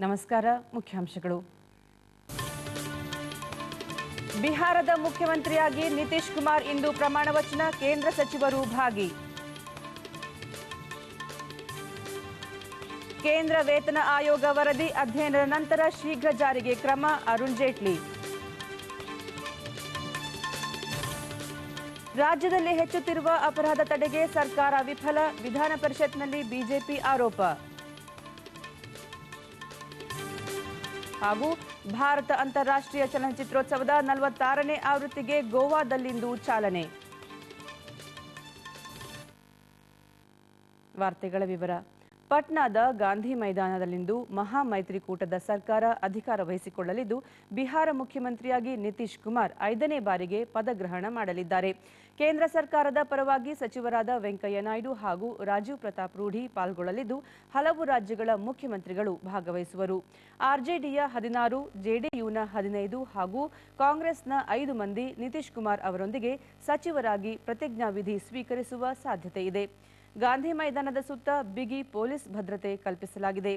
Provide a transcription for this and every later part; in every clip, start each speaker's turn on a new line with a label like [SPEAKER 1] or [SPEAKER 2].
[SPEAKER 1] ನಮಸ್ಕಾರ. ಮುಖ್ಯಾಂಶಗಳು. ಬಿಹಾರದ ಮುಖ್ಯಮಂತ್ರಿಯಾಗಿ ನಿತೀಶ್ ಕುಮಾರ್ ಇಂದು ಪ್ರಮಾಣ ವಚನ, ಕೇಂದ್ರ ಸಚಿವರು ಭಾಗಿ. ಕೇಂದ್ರ ವೇತನ ಆಯೋಗ ವರದಿ ಅಧ್ಯಯನದ ನಂತರ ಶೀಘ್ರ ಜಾರಿಗೆ ಕ್ರಮ, ಅರುಣ್ ಜೇಟ್ಲಿ. ರಾಜ್ಯದಲ್ಲಿ ಹೆಚ್ಚುತ್ತಿರುವ ಅಪರಾಧ ತಡೆಗೆ ಸರ್ಕಾರ ವಿಫಲ, ವಿಧಾನ ಪರಿಷತ್ನಲ್ಲಿ ಬಿಜೆಪಿ ಆರೋಪ. ಹಾಗೂ ಭಾರತ ಅಂತಾರಾಷ್ಟ್ರೀಯ ಚಲನಚಿತ್ರೋತ್ಸವದ 46ನೇ ಆವೃತ್ತಿಗೆ ಗೋವಾದಲ್ಲಿಂದು ಚಾಲನೆ. ವಾರ್ತೆಗಳ ವಿವರ. ಪಟ್ನಾದ ಗಾಂಧಿ ಮೈದಾನದಲ್ಲಿಂದು ಮಹಾ ಮೈತ್ರಿಕೂಟದ ಸರ್ಕಾರ ಅಧಿಕಾರ ವಹಿಸಿಕೊಳ್ಳಲಿದ್ದು, ಬಿಹಾರ ಮುಖ್ಯಮಂತ್ರಿಯಾಗಿ ನಿತೀಶ್ ಕುಮಾರ್ 5ನೇ ಬಾರಿಗೆ ಪದಗ್ರಹಣ ಮಾಡಲಿದ್ದಾರೆ. ಕೇಂದ್ರ ಸರ್ಕಾರದ ಪರವಾಗಿ ಸಚಿವರಾದ ವೆಂಕಯ್ಯ ನಾಯ್ಡು ಹಾಗೂ ರಾಜೀವ್ ಪ್ರತಾಪ್ ರೂಢಿ ಪಾಲ್ಗೊಳ್ಳಲಿದ್ದು, ಹಲವು ರಾಜ್ಯಗಳ ಮುಖ್ಯಮಂತ್ರಿಗಳು ಭಾಗವಹಿಸುವರು. ಆರ್ಜೆಡಿಯ 16, ಜೆಡಿಯುನ 15 ಹಾಗೂ ಕಾಂಗ್ರೆಸ್ನ 5 ಮಂದಿ ನಿತೀಶ್ ಕುಮಾರ್ ಅವರೊಂದಿಗೆ ಸಚಿವರಾಗಿ ಪ್ರತಿಜ್ಞಾವಿಧಿ ಸ್ವೀಕರಿಸುವ ಸಾಧ್ಯತೆ ಇದೆ. ಗಾಂಧಿ ಮೈದಾನದ ಸುತ್ತ ಬಿಗಿ ಪೊಲೀಸ್ ಭದ್ರತೆ ಕಲ್ಪಿಸಲಾಗಿದೆ.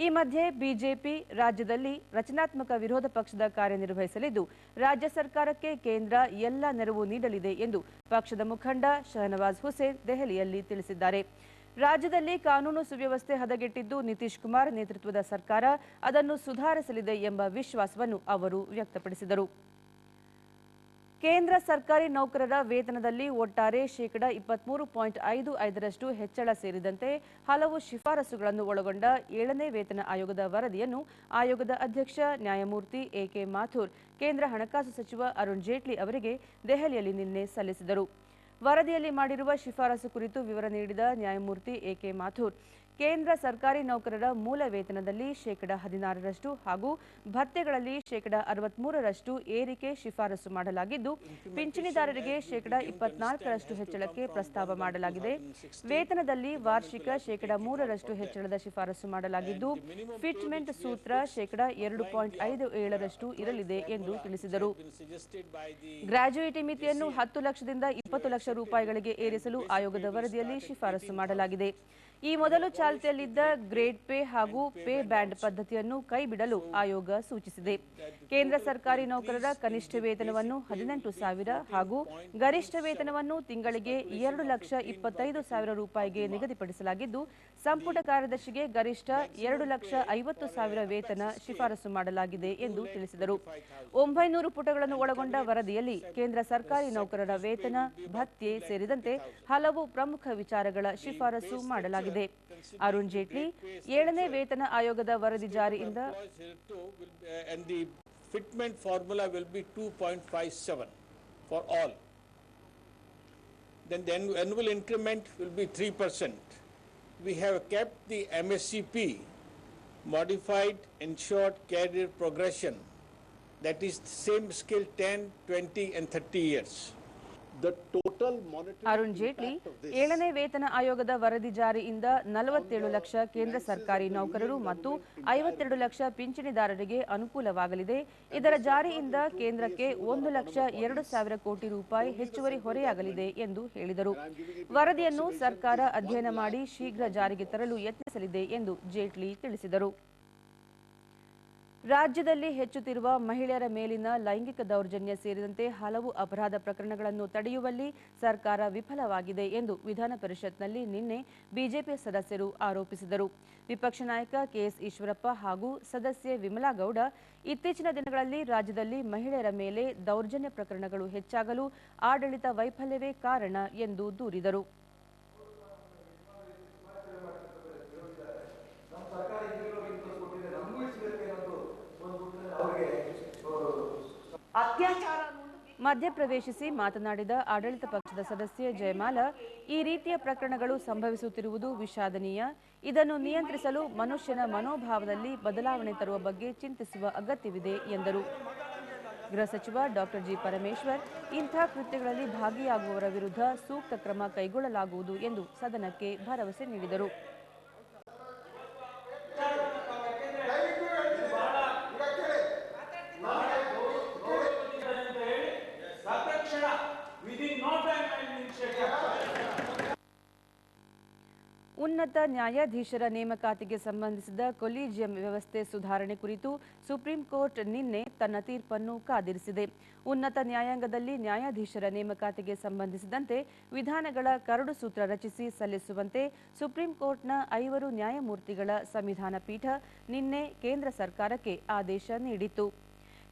[SPEAKER 1] ಈ ಮಧ್ಯೆ ಬಿಜೆಪಿ ರಾಜ್ಯದಲ್ಲಿ ರಚನಾತ್ಮಕ ವಿರೋಧ ಪಕ್ಷದ ಕಾರ್ಯನಿರ್ವಹಿಸಲಿದ್ದು, ರಾಜ್ಯ ಸರ್ಕಾರಕ್ಕೆ ಕೇಂದ್ರ ಎಲ್ಲ ನೆರವು ನೀಡಲಿದೆ ಎಂದು ಪಕ್ಷದ ಮುಖಂಡ ಶಹನವಾಜ್ ಹುಸೇನ್ ದೆಹಲಿಯಲ್ಲಿ ತಿಳಿಸಿದ್ದಾರೆ. ರಾಜ್ಯದಲ್ಲಿ ಕಾನೂನು ಸುವ್ಯವಸ್ಥೆ ಹದಗೆಟ್ಟಿದ್ದು, ನಿತೀಶ್ ಕುಮಾರ್ ನೇತೃತ್ವದ ಸರ್ಕಾರ ಅದನ್ನು ಸುಧಾರಿಸಲಿದೆ ಎಂಬ ವಿಶ್ವಾಸವನ್ನು ಅವರು ವ್ಯಕ್ತಪಡಿಸಿದರು. ಕೇಂದ್ರ ಸರ್ಕಾರಿ ನೌಕರರ ವೇತನದಲ್ಲಿ ಒಟ್ಟಾರೆ 23.55% ಹೆಚ್ಚಳ ಸೇರಿದಂತೆ ಹಲವು ಶಿಫಾರಸುಗಳನ್ನು ಒಳಗೊಂಡ 7ನೇ ವೇತನ ಆಯೋಗದ ವರದಿಯನ್ನು ಆಯೋಗದ ಅಧ್ಯಕ್ಷ ನ್ಯಾಯಮೂರ್ತಿ ಎಕೆ ಮಾಥುರ್ ಕೇಂದ್ರ ಹಣಕಾಸು ಸಚಿವ ಅರುಣ್ ಜೇಟ್ಲಿ ಅವರಿಗೆ ದೆಹಲಿಯಲ್ಲಿ ನಿನ್ನೆ ಸಲ್ಲಿಸಿದರು. ವರದಿಯಲ್ಲಿ ಮಾಡಿರುವ ಶಿಫಾರಸು ಕುರಿತು ವಿವರ ನೀಡಿದ ನ್ಯಾಯಮೂರ್ತಿ ಎಕೆ ಮಾಥುರ್, ಕೇಂದ್ರ ಸರ್ಕಾರಿ ನೌಕರರ ಮೂಲ ವೇತನದಲ್ಲಿ 16% ಹಾಗೂ ಭತ್ಯೆಗಳಲ್ಲಿ 63% ಏರಿಕೆ ಶಿಫಾರಸು ಮಾಡಲಾಗಿದ್ದು, ಪಿಂಚಣಿದಾರರಿಗೆ 24% ಹೆಚ್ಚಳಕ್ಕೆ ಪ್ರಸ್ತಾವ ಮಾಡಲಾಗಿದೆ. ವೇತನದಲ್ಲಿ ವಾರ್ಷಿಕ 3% ಹೆಚ್ಚಳದ ಶಿಫಾರಸು ಮಾಡಲಾಗಿದ್ದು, ಫಿಟ್ಮೆಂಟ್ ಸೂತ್ರ 2.57% ಇರಲಿದೆ ಎಂದು ತಿಳಿಸಿದರು. ಗ್ರಾಜ್ಯುಯಿಟಿ ಮಿತಿಯನ್ನು 10 ಲಕ್ಷದಿಂದ 20 ಲಕ್ಷ ರೂಪಾಯಿಗಳಿಗೆ ಏರಿಸಲು ಆಯೋಗದ ವರದಿಯಲ್ಲಿ ಶಿಫಾರಸು ಮಾಡಲಾಗಿದೆ. ಈ ಮೊದಲು ಚಾಲ್ತಿಯಲ್ಲಿದ್ದ ಗ್ರೇಡ್ ಪೇ ಹಾಗೂ ಪೇ ಬ್ಯಾಂಡ್ ಪದ್ಧತಿಯನ್ನು ಕೈಬಿಡಲು ಆಯೋಗ ಸೂಚಿಸಿದೆ. ಕೇಂದ್ರ ಸರ್ಕಾರಿ ನೌಕರರ ಕನಿಷ್ಠ ವೇತನವನ್ನು 18,000 ಹಾಗೂ ಗರಿಷ್ಠ ವೇತನವನ್ನು ತಿಂಗಳಿಗೆ 2,25,000 ರೂಪಾಯಿಗೆ ನಿಗದಿಪಡಿಸಲಾಗಿದ್ದು, ಸಂಪುಟ ಕಾರ್ಯದರ್ಶಿಗೆ ಗರಿಷ್ಠ 2,50,000 ವೇತನ ಶಿಫಾರಸು ಮಾಡಲಾಗಿದೆ ಎಂದು ತಿಳಿಸಿದರು. 900 ಪುಟಗಳನ್ನು ಒಳಗೊಂಡ ವರದಿಯಲ್ಲಿ ಕೇಂದ್ರ ಸರ್ಕಾರಿ ನೌಕರರ ವೇತನ, ಭತ್ಯೆ ಸೇರಿದಂತೆ ಹಲವು ಪ್ರಮುಖ ವಿಚಾರಗಳ ಶಿಫಾರಸು ಮಾಡಲಾಗಿದೆ. ಅರುಣ್ ಜೇಟ್ಲಿ 7ನೇ ವೇತನ ಆಯೋಗದ ವರದಿ ಜಾರಿಯಿಂದ
[SPEAKER 2] fitment formula will be 2.57 for all. Then the annual increment will be 3%. We have kept the MSCP, modified ensured career progression, that is the same skill 10, 20 and 30 years.
[SPEAKER 1] Arun Jaitley 7ನೇ ವೇತನ ಆಯೋಗದ ವರದಿ ಜಾರಿಯಿಂದ 47 ಲಕ್ಷ ಕೇಂದ್ರ ಸರ್ಕಾರಿ ನೌಕರರು ಮತ್ತು 52 ಲಕ್ಷ ಪಿಂಚಣಿದಾರರಿಗೆ ಅನುಕೂಲವಾಗಲಿದೆ. ಇದರ ಜಾರಿಯಿಂದ ಕೇಂದ್ರಕ್ಕೆ 1,02,000 ಕೋಟಿ ರೂಪಾಯಿ ಹೆಚ್ಚುವರಿ ಹೊರೆಯಾಗಲಿದೆ ಎಂದು ಹೇಳಿದರು. ವರದಿಯನ್ನು ಸರ್ಕಾರ ಅಧ್ಯಯನ ಮಾಡಿ ಶೀಘ್ರ ಜಾರಿಗೆ ತರಲು ಯತ್ನಿಸಲಿದೆ ಎಂದು ಜೇಟ್ಲಿ ತಿಳಿಸಿದರು. ರಾಜ್ಯದಲ್ಲಿ ಹೆಚ್ಚುತ್ತಿರುವ ಮಹಿಳೆಯರ ಮೇಲಿನ ಲೈಂಗಿಕ ದೌರ್ಜನ್ಯ ಸೇರಿದಂತೆ ಹಲವು ಅಪರಾಧ ಪ್ರಕರಣಗಳನ್ನು ತಡೆಯುವಲ್ಲಿ ಸರ್ಕಾರ ವಿಫಲವಾಗಿದೆ ಎಂದು ವಿಧಾನ ಪರಿಷತ್ನಲ್ಲಿ ನಿನ್ನೆ ಬಿಜೆಪಿ ಸದಸ್ಯರು ಆರೋಪಿಸಿದರು. ವಿಪಕ್ಷ ನಾಯಕ ಕೆಎಸ್ ಈಶ್ವರಪ್ಪ ಹಾಗೂ ಸದಸ್ಯೆ ವಿಮಲಾ ಗೌಡ, ಇತ್ತೀಚಿನ ದಿನಗಳಲ್ಲಿ ರಾಜ್ಯದಲ್ಲಿ ಮಹಿಳೆಯರ ಮೇಲೆ ದೌರ್ಜನ್ಯ ಪ್ರಕರಣಗಳು ಹೆಚ್ಚಾಗಲು ಆಡಳಿತ ವೈಫಲ್ಯವೇ ಕಾರಣ ಎಂದು ದೂರಿದರು. ಮಧ್ಯಪ್ರವೇಶಿಸಿ ಮಾತನಾಡಿದ ಆಡಳಿತ ಪಕ್ಷದ ಸದಸ್ಯೆ ಜಯಮಾಲಾ, ಈ ರೀತಿಯ ಪ್ರಕರಣಗಳು ಸಂಭವಿಸುತ್ತಿರುವುದು ವಿಷಾದನೀಯ. ಇದನ್ನು ನಿಯಂತ್ರಿಸಲು ಮನುಷ್ಯನ ಮನೋಭಾವದಲ್ಲಿ ಬದಲಾವಣೆ ತರುವ ಬಗ್ಗೆ ಚಿಂತಿಸುವ ಅಗತ್ಯವಿದೆ ಎಂದರು. ಗೃಹ ಸಚಿವ ಡಾಕ್ಟರ್ ಜಿ ಪರಮೇಶ್ವರ್, ಇಂಥ ಕೃತ್ಯಗಳಲ್ಲಿ ಭಾಗಿಯಾಗುವವರ ವಿರುದ್ಧ ಸೂಕ್ತ ಕ್ರಮ ಕೈಗೊಳ್ಳಲಾಗುವುದು ಎಂದು ಸದನಕ್ಕೆ ಭರವಸೆ ನೀಡಿದರು. ಉನ್ನತ ನ್ಯಾಯಾಧೀಶರ ನೇಮಕಾತಿಗೆ ಸಂಬಂಧಿಸಿದ ಕೊಲಿಜಿಯಂ ವ್ಯವಸ್ಥೆ ಸುಧಾರಣೆ ಕುರಿತು ಸುಪ್ರೀಂ ಕೋರ್ಟ್ ನಿನ್ನೆ ತನ್ನ ತೀರ್ಪನ್ನು ಕಾದಿರಿಸಿದೆ. ಉನ್ನತ ನ್ಯಾಯಾಂಗದಲ್ಲಿ ನ್ಯಾಯಾಧೀಶರ ನೇಮಕಾತಿಗೆ ಸಂಬಂಧಿಸಿದಂತೆ ವಿಧಾನಗಳ ಕರಡು ಸೂತ್ರ ರಚಿಸಿ ಸಲ್ಲಿಸುವಂತೆ ಸುಪ್ರೀಂ ಕೋರ್ಟ್ನ 5 ನ್ಯಾಯಮೂರ್ತಿಗಳ ಸಂವಿಧಾನ ಪೀಠ ನಿನ್ನೆ ಕೇಂದ್ರ ಸರ್ಕಾರಕ್ಕೆ ಆದೇಶ ನೀಡಿತು.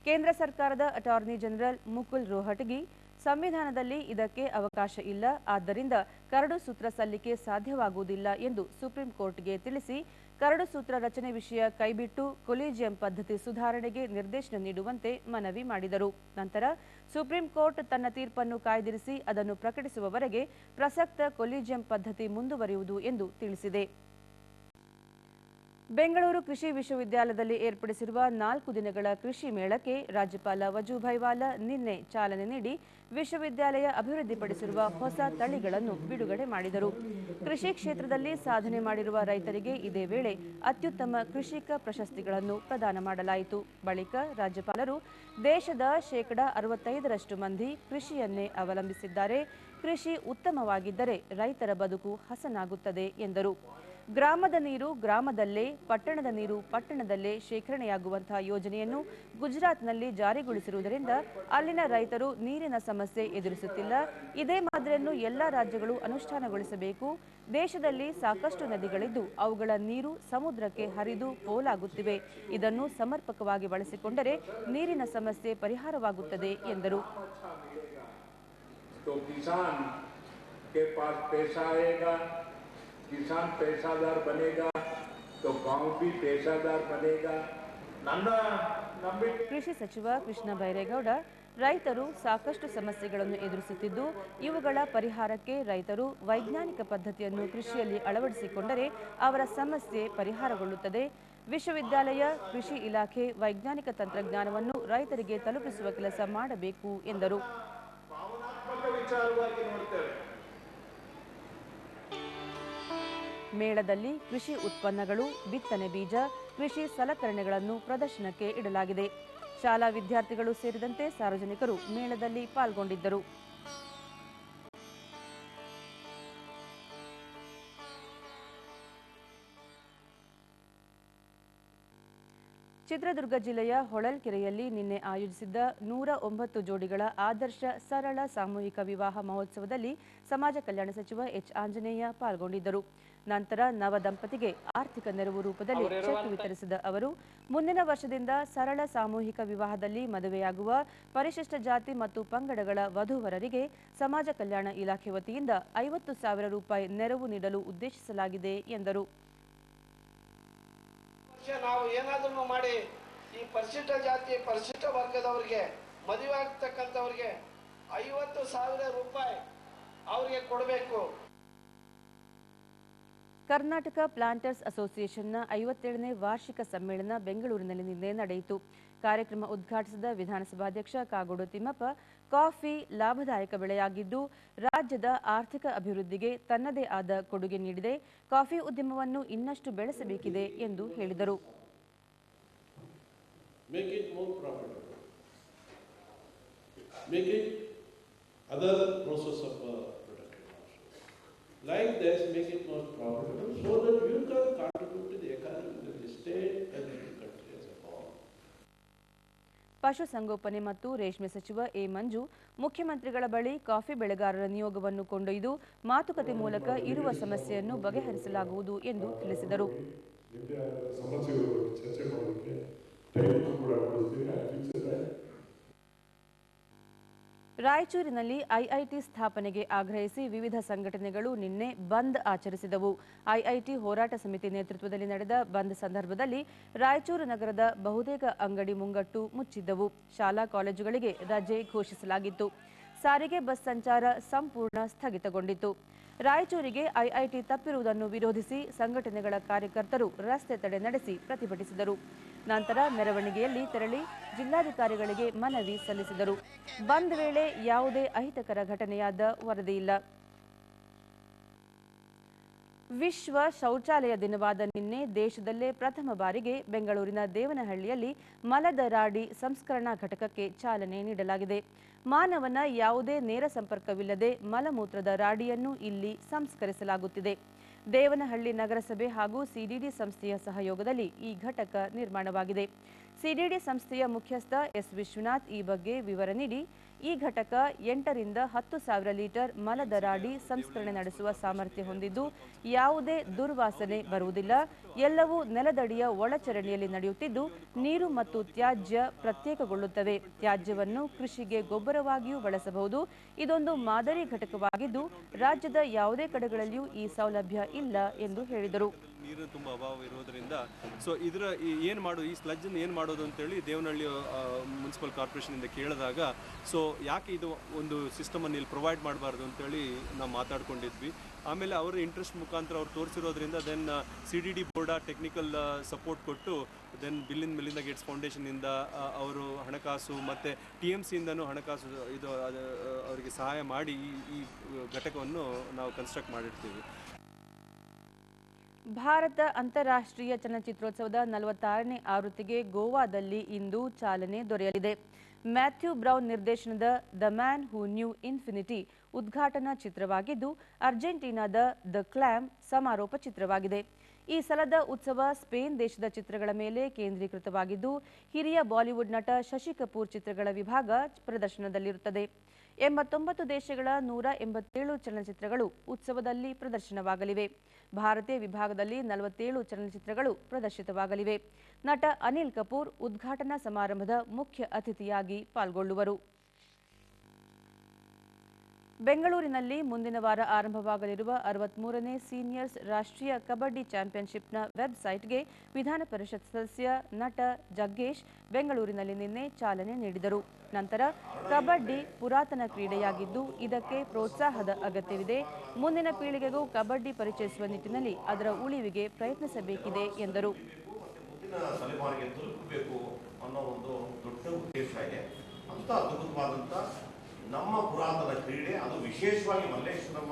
[SPEAKER 1] ಕೇಂದ್ರ ಸರ್ಕಾರದ ಅಟಾರ್ನಿ ಜನರಲ್ ಮುಕುಲ್ ರೋಹಟಗಿ ಸಂವಿಧಾನದಲ್ಲಿ ಇದಕ್ಕೆ ಅವಕಾಶ ಇಲ್ಲ, ಆದ್ದರಿಂದ ಕರಡು ಸೂತ್ರ ಸಲ್ಲಿಕೆ ಸಾಧ್ಯವಾಗುವುದಿಲ್ಲ ಎಂದು ಸುಪ್ರೀಂ ಕೋರ್ಟ್ಗೆ ತಿಳಿಸಿ ಕರಡು ಸೂತ್ರ ರಚನೆ ವಿಷಯ ಕೈಬಿಟ್ಟು ಕೊಲಿಜಿಯಂ ಪದ್ಧತಿ ಸುಧಾರಣೆಗೆ ನಿರ್ದೇಶನ ನೀಡುವಂತೆ ಮನವಿ ಮಾಡಿದರು. ನಂತರ ಸುಪ್ರೀಂ ಕೋರ್ಟ್ ತನ್ನ ತೀರ್ಪನ್ನು ಕಾಯ್ದಿರಿಸಿ ಅದನ್ನು ಪ್ರಕಟಿಸುವವರೆಗೆ ಪ್ರಸಕ್ತ ಕೊಲಿಜಿಯಂ ಪದ್ಧತಿ ಮುಂದುವರಿಯುವುದು ಎಂದು ತಿಳಿಸಿದೆ. ಬೆಂಗಳೂರು ಕೃಷಿ ವಿಶ್ವವಿದ್ಯಾಲಯದಲ್ಲಿ ಏರ್ಪಡಿಸಿರುವ 4 ದಿನಗಳ ಕೃಷಿ ಮೇಳಕ್ಕೆ ರಾಜ್ಯಪಾಲ ವಜೂಭಾಯಿ ವಾಲಾ ನಿನ್ನೆ ಚಾಲನೆ ನೀಡಿ ವಿಶ್ವವಿದ್ಯಾಲಯ ಅಭಿವೃದ್ಧಿಪಡಿಸಿರುವ ಹೊಸ ತಳಿಗಳನ್ನು ಬಿಡುಗಡೆ ಮಾಡಿದರು. ಕೃಷಿ ಕ್ಷೇತ್ರದಲ್ಲಿ ಸಾಧನೆ ಮಾಡಿರುವ ರೈತರಿಗೆ ಇದೇ ವೇಳೆ ಅತ್ಯುತ್ತಮ ಕೃಷಿಕ ಪ್ರಶಸ್ತಿಗಳನ್ನು ಪ್ರದಾನ ಮಾಡಲಾಯಿತು. ಬಳಿಕ ರಾಜ್ಯಪಾಲರು ದೇಶದ 65% ಮಂದಿ ಕೃಷಿಯನ್ನೇ ಅವಲಂಬಿಸಿದ್ದಾರೆ, ಕೃಷಿ ಉತ್ತಮವಾಗಿದ್ದರೆ ರೈತರ ಬದುಕು ಹಸನಾಗುತ್ತದೆ ಎಂದರು. ಗ್ರಾಮದ ನೀರು ಗ್ರಾಮದಲ್ಲೇ, ಪಟ್ಟಣದ ನೀರು ಪಟ್ಟಣದಲ್ಲೇ ಶೇಖರಣೆಯಾಗುವಂತಹ ಯೋಜನೆಯನ್ನು ಗುಜರಾತ್ನಲ್ಲಿ ಜಾರಿಗೊಳಿಸಿರುವುದರಿಂದ ಅಲ್ಲಿನ ರೈತರು ನೀರಿನ ಸಮಸ್ಯೆ ಎದುರಿಸುತ್ತಿಲ್ಲ. ಇದೇ ಮಾದರಿಯನ್ನು ಎಲ್ಲ ರಾಜ್ಯಗಳು ಅನುಷ್ಠಾನಗೊಳಿಸಬೇಕು. ದೇಶದಲ್ಲಿ ಸಾಕಷ್ಟು ನದಿಗಳಿದ್ದು ಅವುಗಳ ನೀರು ಸಮುದ್ರಕ್ಕೆ ಹರಿದು ಪೋಲಾಗುತ್ತಿವೆ. ಇದನ್ನು ಸಮರ್ಪಕವಾಗಿ ಬಳಸಿಕೊಂಡರೆ ನೀರಿನ ಸಮಸ್ಯೆ ಪರಿಹಾರವಾಗುತ್ತದೆ ಎಂದರು.
[SPEAKER 3] किसान पैसादार बनेगा तो गांव भी पैसादार बनेगा.
[SPEAKER 1] ಕೃಷಿ ಸಚಿವ ಕೃಷ್ಣ ಬೈರೇಗೌಡ ರೈತರು ಸಾಕಷ್ಟು ಸಮಸ್ಯೆಗಳನ್ನು ಎದುರಿಸುತ್ತಿದ್ದು ಇವುಗಳ ಪರಿಹಾರಕ್ಕೆ ರೈತರು ವೈಜ್ಞಾನಿಕ ಪದ್ಧತಿಯನ್ನು ಕೃಷಿಯಲ್ಲಿ ಅಳವಡಿಸಿಕೊಂಡರೆ ಅವರ ಸಮಸ್ಯೆ ಪರಿಹಾರಗೊಳ್ಳುತ್ತದೆ. ವಿಶ್ವವಿದ್ಯಾಲಯ, ಕೃಷಿ ಇಲಾಖೆ ವೈಜ್ಞಾನಿಕ ತಂತ್ರಜ್ಞಾನವನ್ನು ರೈತರಿಗೆ ತಲುಪಿಸುವ ಕೆಲಸ ಮಾಡಬೇಕು ಎಂದರು. ಮೇಳದಲ್ಲಿ ಕೃಷಿ ಉತ್ಪನ್ನಗಳು, ಬಿತ್ತನೆ ಬೀಜ, ಕೃಷಿ ಸಲಕರಣೆಗಳನ್ನು ಪ್ರದರ್ಶನಕ್ಕೆ ಇಡಲಾಗಿದೆ. ಶಾಲಾ ವಿದ್ಯಾರ್ಥಿಗಳು ಸೇರಿದಂತೆ ಸಾರ್ವಜನಿಕರು ಮೇಳದಲ್ಲಿ ಪಾಲ್ಗೊಂಡಿದ್ದರು. ಚಿತ್ರದುರ್ಗ ಜಿಲ್ಲೆಯ ಹೊಳಲ್ಕೆರೆಯಲ್ಲಿ ನಿನ್ನೆ ಆಯೋಜಿಸಿದ್ದ 109 ಜೋಡಿಗಳ ಆದರ್ಶ ಸರಳ ಸಾಮೂಹಿಕ ವಿವಾಹ ಮಹೋತ್ಸವದಲ್ಲಿ ಸಮಾಜ ಕಲ್ಯಾಣ ಸಚಿವ ಎಚ್ ಆಂಜನೇಯ ಪಾಲ್ಗೊಂಡಿದ್ದರು. ನಂತರ ನವ ದಂಪತಿಗೆ ಆರ್ಥಿಕ ನೆರವು ರೂಪದಲ್ಲಿ ಚೆಕ್ ವಿತರಿಸಿದ ಅವರು ಮುಂದಿನ ವರ್ಷದಿಂದ ಸರಳ ಸಾಮೂಹಿಕ ವಿವಾಹದಲ್ಲಿ ಮದುವೆಯಾಗುವ ಪರಿಶಿಷ್ಟ ಜಾತಿ ಮತ್ತು ಪಂಗಡಗಳ ವಧುವರರಿಗೆ ಸಮಾಜ ಕಲ್ಯಾಣ ಇಲಾಖೆ ವತಿಯಿಂದ 50,000 ರೂಪಾಯಿ ನೆರವು ನೀಡಲು ಉದ್ದೇಶಿಸಲಾಗಿದೆ ಎಂದರು.
[SPEAKER 4] ನಾವು ಏನಾದರೂ ಮಾಡಿ ಈ ಪರಿಶಿಷ್ಟ ಜಾತಿ ಪರಿಶಿಷ್ಟ ವರ್ಗದವರಿಗೆ ಮದುವೆ ಆಗ್ತಕ್ಕಂಥವ್ರಿಗೆ 50,000 ರೂಪಾಯಿ ಅವರಿಗೆ ಕೊಡಬೇಕು.
[SPEAKER 1] ಕರ್ನಾಟಕ ಪ್ಲಾಂಟರ್ಸ್ ಅಸೋಸಿಯೇಷನ್ನ 57ನೇ ವಾರ್ಷಿಕ ಸಮ್ಮೇಳನ ಬೆಂಗಳೂರಿನಲ್ಲಿ ನಿನ್ನೆ ನಡೆಯಿತು. ಕಾರ್ಯಕ್ರಮ ಉದ್ಘಾಟಿಸಿದ ವಿಧಾನಸಭಾಧ್ಯಕ್ಷ ಕಾಗೋಡು ತಿಮ್ಮಪ್ಪ, ಕಾಫಿ ಲಾಭದಾಯಕ ಬೆಳೆಯಾಗಿದ್ದು ರಾಜ್ಯದ ಆರ್ಥಿಕ ಅಭಿವೃದ್ಧಿಗೆ ತನ್ನದೇ ಆದ ಕೊಡುಗೆ ನೀಡಿದೆ. ಕಾಫಿ ಉದ್ಯಮವನ್ನು ಇನ್ನಷ್ಟು ಬೆಳೆಸಬೇಕಿದೆ ಎಂದು ಹೇಳಿದರು.
[SPEAKER 5] Like this, make it more profitable so that you can contribute to the economy of the state and the country as a whole.
[SPEAKER 1] ಪಶುಸಂಗೋಪನೆ ಮತ್ತು ರೇಷ್ಮೆ ಸಚಿವ ಎ ಮಂಜು ಮುಖ್ಯಮಂತ್ರಿಗಳ ಬಳಿ ಕಾಫಿ ಬೆಳೆಗಾರರ ನಿಯೋಗವನ್ನು ಕೊಂಡೊಯ್ದು ಮಾತುಕತೆ ಮೂಲಕ ಇರುವ ಸಮಸ್ಯೆಯನ್ನು ಬಗೆಹರಿಸಲಾಗುವುದು ಎಂದು ತಿಳಿಸಿದರು. ರಾಯಚೂರಿನಲ್ಲಿ ಐಐಟಿ ಸ್ಥಾಪನೆಗೆ ಆಗ್ರಹಿಸಿ ವಿವಿಧ ಸಂಘಟನೆಗಳು ನಿನ್ನೆ ಬಂದ್ ಆಚರಿಸಿದವು. ಐಐಟಿ ಹೋರಾಟ ಸಮಿತಿ ನೇತೃತ್ವದಲ್ಲಿ ನಡೆದ ಬಂದ್ ಸಂದರ್ಭದಲ್ಲಿ ರಾಯಚೂರು ನಗರದ ಬಹುತೇಕ ಅಂಗಡಿ ಮುಂಗಟ್ಟು ಮುಚ್ಚಿದ್ದವು. ಶಾಲಾ ಕಾಲೇಜುಗಳಿಗೆ ರಜೆ ಘೋಷಿಸಲಾಗಿತ್ತು. ಸಾರಿಗೆ ಬಸ್ ಸಂಚಾರ ಸಂಪೂರ್ಣ ಸ್ಥಗಿತಗೊಂಡಿತು. ರಾಯಚೂರಿಗೆ ಐಐಟಿ ತಪ್ಪಿರುವುದನ್ನು ವಿರೋಧಿಸಿ ಸಂಘಟನೆಗಳ ಕಾರ್ಯಕರ್ತರು ರಸ್ತೆ ತಡೆ ನಡೆಸಿ ಪ್ರತಿಭಟಿಸಿದರು. ನಂತರ ಮೆರವಣಿಗೆಯಲ್ಲಿ ತೆರಳಿ ಜಿಲ್ಲಾಧಿಕಾರಿಗಳಿಗೆ ಮನವಿ ಸಲ್ಲಿಸಿದರು. ಬಂದ್ ವೇಳೆ ಯಾವುದೇ ಅಹಿತಕರ ಘಟನೆಯಾದ ವರದಿಯಿಲ್ಲ. ವಿಶ್ವ ಶೌಚಾಲಯ ದಿನವಾದ ನಿನ್ನೆ ದೇಶದಲ್ಲೇ ಪ್ರಥಮ ಬಾರಿಗೆ ಬೆಂಗಳೂರಿನ ದೇವನಹಳ್ಳಿಯಲ್ಲಿ ಮಲದ ರಾಡಿ ಸಂಸ್ಕರಣಾ ಘಟಕಕ್ಕೆ ಚಾಲನೆ ನೀಡಲಾಗಿದೆ. ಮಾನವನ ಯಾವುದೇ ನೇರ ಸಂಪರ್ಕವಿಲ್ಲದೆ ಮಲಮೂತ್ರದ ರಾಡಿಯನ್ನು ಇಲ್ಲಿ ಸಂಸ್ಕರಿಸಲಾಗುತ್ತಿದೆ. ದೇವನಹಳ್ಳಿ ನಗರಸಭೆ ಹಾಗೂ ಸಿಡಿಡಿ ಸಂಸ್ಥೆಯ ಸಹಯೋಗದಲ್ಲಿ ಈ ಘಟಕ ನಿರ್ಮಾಣವಾಗಿದೆ. ಸಿಡಿಡಿ ಸಂಸ್ಥೆಯ ಮುಖ್ಯಸ್ಥ ಎಸ್ ವಿಶ್ವನಾಥ್ ಈ ಬಗ್ಗೆ ವಿವರ ನೀಡಿ, ಈ ಘಟಕ 8 ರಿಂದ 10,000 ಲೀಟರ್ ಮಲದ ರಾಡಿ ಸಂಸ್ಕರಣೆ ನಡೆಸುವ ಸಾಮರ್ಥ್ಯ ಹೊಂದಿದ್ದು ಯಾವುದೇ ದುರ್ವಾಸನೆ ಬರುವುದಿಲ್ಲ. ಎಲ್ಲವೂ ನೆಲದಡಿಯ ಒಳಚರಂಡಿಯಲ್ಲಿ ನಡೆಯುತ್ತಿದ್ದು ನೀರು ಮತ್ತು ತ್ಯಾಜ್ಯ ಪ್ರತ್ಯೇಕಗೊಳ್ಳುತ್ತವೆ. ತ್ಯಾಜ್ಯವನ್ನು ಕೃಷಿಗೆ ಗೊಬ್ಬರವಾಗಿಯೂ ಬಳಸಬಹುದು. ಇದೊಂದು ಮಾದರಿ ಘಟಕವಾಗಿದ್ದು ರಾಜ್ಯದ ಯಾವುದೇ ಕಡೆಗಳಲ್ಲಿಯೂ ಈ ಸೌಲಭ್ಯ ಇಲ್ಲ ಎಂದು ಹೇಳಿದರು.
[SPEAKER 6] ನೀರಿನ ತುಂಬ ಅಭಾವ ಇರೋದರಿಂದ ಈ ಸ್ಲಜ್ಜನ್ನು ಏನು ಮಾಡೋದು ಅಂತೇಳಿ ದೇವನಹಳ್ಳಿ ಮುನ್ಸಿಪಲ್ ಕಾರ್ಪೊರೇಷನಿಂದ ಕೇಳಿದಾಗ ಯಾಕೆ ಇದು ಒಂದು ಸಿಸ್ಟಮನ್ನು ಇಲ್ಲಿ ಪ್ರೊವೈಡ್ ಮಾಡಬಾರ್ದು ಅಂತೇಳಿ ನಾವು ಮಾತಾಡ್ಕೊಂಡಿದ್ವಿ. ಆಮೇಲೆ ಅವರ ಇಂಟ್ರೆಸ್ಟ್ ಮುಖಾಂತರ ಅವ್ರು ತೋರಿಸಿರೋದ್ರಿಂದ ದೆನ್ CDD ಬೋರ್ಡ ಟೆಕ್ನಿಕಲ್ ಸಪೋರ್ಟ್ ಕೊಟ್ಟು ದೆನ್ ಬಿಲ್ಲಿಂದ ಮೆಲಿಂದ ಗೇಟ್ಸ್ ಫೌಂಡೇಶನ್ನಿಂದ ಅವರು ಹಣಕಾಸು ಮತ್ತು TMCಯಿಂದನೂ ಹಣಕಾಸು ಅವರಿಗೆ ಸಹಾಯ ಮಾಡಿ ಈ ಘಟಕವನ್ನು ನಾವು ಕನ್ಸ್ಟ್ರಕ್ಟ್ ಮಾಡಿರ್ತೀವಿ.
[SPEAKER 1] ಭಾರತ ಅಂತಾರಾಷ್ಟ್ರೀಯ ಚಲನಚಿತ್ರೋತ್ಸವದ 46ನೇ ಆವೃತ್ತಿಗೆ ಗೋವಾದಲ್ಲಿ ಇಂದು ಚಾಲನೆ ದೊರೆಯಲಿದೆ. ಮ್ಯಾಥ್ಯೂ ಬ್ರೌನ್ ನಿರ್ದೇಶನದ the man who new infinity ಉದ್ಘಾಟನಾ ಚಿತ್ರವಾಗಿದ್ದು ಅರ್ಜೆಂಟೀನಾದ ದ ಕ್ಲಾಮ್ ಸಮಾರೋಪ ಚಿತ್ರವಾಗಿದೆ. ಈ ಸಲದ ಉತ್ಸವ ಸ್ಪೇನ್ ದೇಶದ ಚಿತ್ರಗಳ ಮೇಲೆ ಕೇಂದ್ರೀಕೃತವಾಗಿದ್ದು ಹಿರಿಯ ಬಾಲಿವುಡ್ ನಟ ಶಶಿ ಕಪೂರ್ ಚಿತ್ರಗಳ ವಿಭಾಗ ಪ್ರದರ್ಶನದಲ್ಲಿರುತ್ತದೆ. 89 ದೇಶಗಳ 187 ಚಲನಚಿತ್ರಗಳು ಉತ್ಸವದಲ್ಲಿ ಪ್ರದರ್ಶನವಾಗಲಿವೆ. ಭಾರತೀಯ ವಿಭಾಗದಲ್ಲಿ 47 ಚಲನಚಿತ್ರಗಳು ಪ್ರದರ್ಶಿತವಾಗಲಿವೆ. ನಟ ಅನಿಲ್ ಕಪೂರ್ ಉದ್ಘಾಟನಾ ಸಮಾರಂಭದ ಮುಖ್ಯ ಅತಿಥಿಯಾಗಿ ಪಾಲ್ಗೊಳ್ಳುವರು. ಬೆಂಗಳೂರಿನಲ್ಲಿ ಮುಂದಿನ ವಾರ ಆರಂಭವಾಗಲಿರುವ 63ನೇ ಸೀನಿಯರ್ಸ್ ರಾಷ್ಟ್ರೀಯ ಕಬಡ್ಡಿ ಚಾಂಪಿಯನ್ಶಿಪ್ನ ವೆಬ್ಸೈಟ್ಗೆ ವಿಧಾನ ಪರಿಷತ್ ಸದಸ್ಯ ನಟ ಜಗ್ಗೇಶ್ ಬೆಂಗಳೂರಿನಲ್ಲಿ ನಿನ್ನೆ ಚಾಲನೆ ನೀಡಿದರು. ನಂತರ ಕಬಡ್ಡಿ ಪುರಾತನ ಕ್ರೀಡೆಯಾಗಿದ್ದು ಇದಕ್ಕೆ ಪ್ರೋತ್ಸಾಹದ ಅಗತ್ಯವಿದೆ. ಮುಂದಿನ ಪೀಳಿಗೆಗೂ ಕಬಡ್ಡಿ ಪರಿಚಯಿಸುವ ನಿಟ್ಟಿನಲ್ಲಿ ಅದರ ಉಳಿವಿಗೆ ಪ್ರಯತ್ನಿಸಬೇಕಿದೆ ಎಂದರು.
[SPEAKER 7] ನಮ್ಮ ಪುರಾತನ ಕ್ರೀಡೆ ಅದು ವಿಶೇಷವಾಗಿ ಮಲ್ಲೇಶ್ವರಂ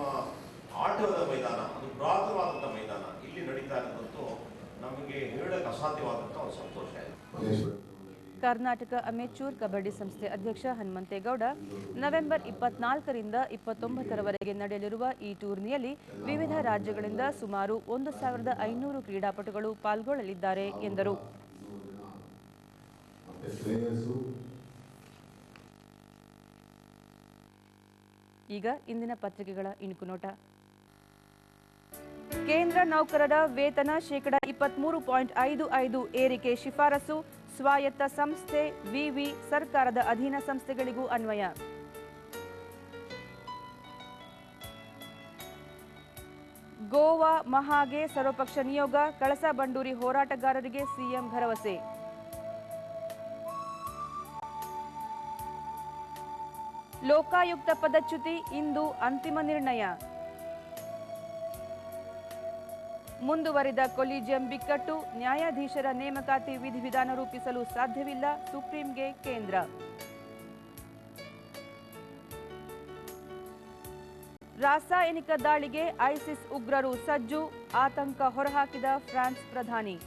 [SPEAKER 7] ಆಟದ ಮೈದಾನ, ಅದು ಪುರಾತನವಾದಂಥ ಮೈದಾನ ಇಲ್ಲಿ ನಡೀತಾ ಇರೋದಂತೂ ನಮಗೆ ಹೇಳಕ್ಕೆ ಅಸಾಧ್ಯವಾದಂಥ ಒಂದು ಸಂತೋಷ ಇದೆ.
[SPEAKER 1] ಕರ್ನಾಟಕ ಅಮೆಚೂರ್ ಕಬಡ್ಡಿ ಸಂಸ್ಥೆ ಅಧ್ಯಕ್ಷ ಹನುಮಂತೇಗೌಡ ನವೆಂಬರ್ 24ರಿಂದ 29ರವರೆಗೆ ನಡೆಯಲಿರುವ ಈ ಟೂರ್ನಿಯಲ್ಲಿ ವಿವಿಧ ರಾಜ್ಯಗಳಿಂದ ಸುಮಾರು 1,500 ಕ್ರೀಡಾಪಟುಗಳು ಪಾಲ್ಗೊಳ್ಳಲಿದ್ದಾರೆ ಎಂದರು. ಈಗ ಇಂದಿನ ಪತ್ರಿಕೆಗಳ ಇಣುಕು ನೋಟ. ಕೇಂದ್ರ ನೌಕರರ ವೇತನ ಶೇಕಡಾ 23.55 ಏರಿಕೆ ಶಿಫಾರಸು. ಸ್ವಾಯತ್ತ ಸಂಸ್ಥೆ ವಿವಿ ಸರ್ಕಾರದ ಅಧೀನ ಸಂಸ್ಥೆಗಳಿಗೂ ಅನ್ವಯ. ಗೋವಾ ಮಹಾಗೆ ಸರ್ವಪಕ್ಷ ನಿಯೋಗ. ಕಳಸಾ ಬಂಡೂರಿ ಹೋರಾಟಗಾರರಿಗೆ ಸಿಎಂ ಭರವಸೆ. ಲೋಕಾಯುಕ್ತ ಪದಚ್ಯುತಿ ಇಂದು ಅಂತಿಮ ನಿರ್ಣಯ. ಮುಂದುವರಿದ ಕೊಲಿಜಿಯಂ ಬಿಕ್ಕಟ್ಟು. ನ್ಯಾಯಾಧೀಶರ ನೇಮಕಾತಿ ವಿಧಿವಿಧಾನ ರೂಪಿಸಲು ಸಾಧ್ಯವಿಲ್ಲ. ಸುಪ್ರೀಂಗೆ ಕೇಂದ್ರ. ರಾಸಾಯನಿಕ ದಾಳಿಗೆ ಐಸಿಸ್ ಉಗ್ರರು ಸಜ್ಜು. ಆತಂಕ ಹೊರಹಾಕಿದ ಫ್ರಾನ್ಸ್ ಪ್ರಧಾನಿ.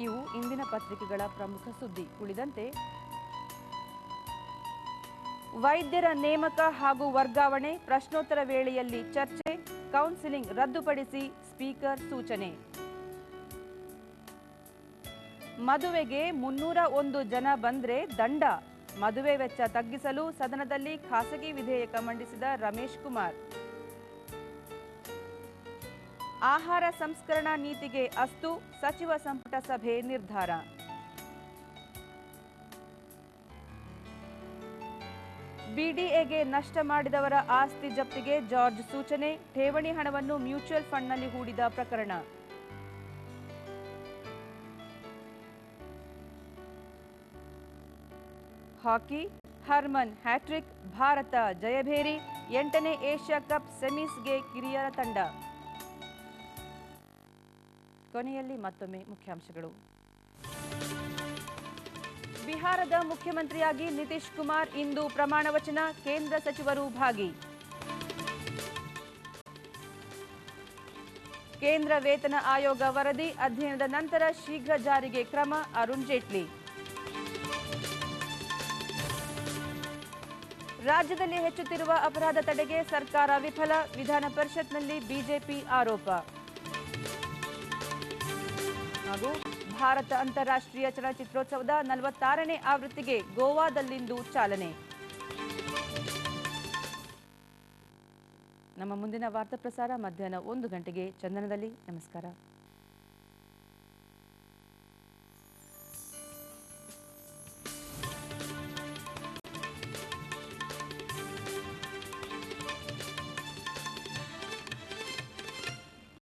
[SPEAKER 1] ಇವು ಇಂದಿನ ಪತ್ರಿಕೆಗಳ ಪ್ರಮುಖ ಸುದ್ದಿ. ಉಳಿದಂತೆ ವೈದ್ಯರ ನೇಮಕ ಹಾಗೂ ವರ್ಗಾವಣೆ ಪ್ರಶ್ನೋತ್ತರ ವೇಳೆಯಲ್ಲಿ ಚರ್ಚೆ. ಕೌನ್ಸಿಲಿಂಗ್ ರದ್ದುಪಡಿಸಿ ಸ್ಪೀಕರ್ ಸೂಚನೆ. ಮದುವೆಗೆ 301 ಜನ ಬಂದ್ರೆ ದಂಡ. ಮದುವೆ ವೆಚ್ಚ ತಗ್ಗಿಸಲು ಸದನದಲ್ಲಿ ಖಾಸಗಿ ವಿಧೇಯಕ ಮಂಡಿಸಿದ ರಮೇಶ್ ಕುಮಾರ್. ಆಹಾರ ಸಂಸ್ಕರಣಾ ನೀತಿಗೆ ಅಸ್ತು. ಸಚಿವ ಸಂಪುಟ ಸಭೆ ನಿರ್ಧಾರ. ಬಿಡಿಎಗೆ ನಷ್ಟ ಮಾಡಿದವರ ಆಸ್ತಿ ಜಪ್ತಿಗೆ ಜಾರ್ಜ್ ಸೂಚನೆ. ಠೇವಣಿ ಹಣವನ್ನು ಮ್ಯೂಚುವಲ್ ಫಂಡ್ನಲ್ಲಿ ಹೂಡಿದ ಪ್ರಕರಣ. Hockey Harman hat trick. ಭಾರತ ಜಯಭೇರಿ. 8ನೇ ಏಷ್ಯಾ ಕಪ್ ಸೆಮೀಸ್ಗೆ ಕಿರಿಯರ ತಂಡ. ಕೊನೆಯಲ್ಲಿ ಮತ್ತೊಮ್ಮೆ ಮುಖ್ಯಾಂಶಗಳು. ಬಿಹಾರದ ಮುಖ್ಯಮಂತ್ರಿಯಾಗಿ ನಿತೀಶ್ ಕುಮಾರ್ ಇಂದು ಪ್ರಮಾಣ ವಚನ. ಕೇಂದ್ರ ಸಚಿವರು ಭಾಗಿ. ಕೇಂದ್ರ ವೇತನ ಆಯೋಗ ವರದಿ ಅಧ್ಯಯನದ ನಂತರ ಶೀಘ್ರ ಜಾರಿಗೆ ಕ್ರಮ. ಅರುಣ್ ಜೇಟ್ಲಿ. ರಾಜ್ಯದಲ್ಲಿ ಹೆಚ್ಚುತ್ತಿರುವ ಅಪರಾಧ ತಡೆಗೆ ಸರ್ಕಾರ ವಿಫಲ, ವಿಧಾನ ಪರಿಷತ್ನಲ್ಲಿ ಬಿಜೆಪಿ ಆರೋಪ. ಹಾಗೂ ಭಾರತ ಅಂತಾರಾಷ್ಟ್ರೀಯ ಚಲನಚಿತ್ರೋತ್ಸವದ 46ನೇ ಆವೃತ್ತಿಗೆ ಗೋವಾದಲ್ಲಿಂದು ಚಾಲನೆ. ನಮ್ಮ ಮುಂದಿನ ವಾರ್ತಾ ಪ್ರಸಾರ ಮಧ್ಯಾಹ್ನ 1 ಗಂಟೆಗೆ ಚಂದನದಲ್ಲಿ. ನಮಸ್ಕಾರ.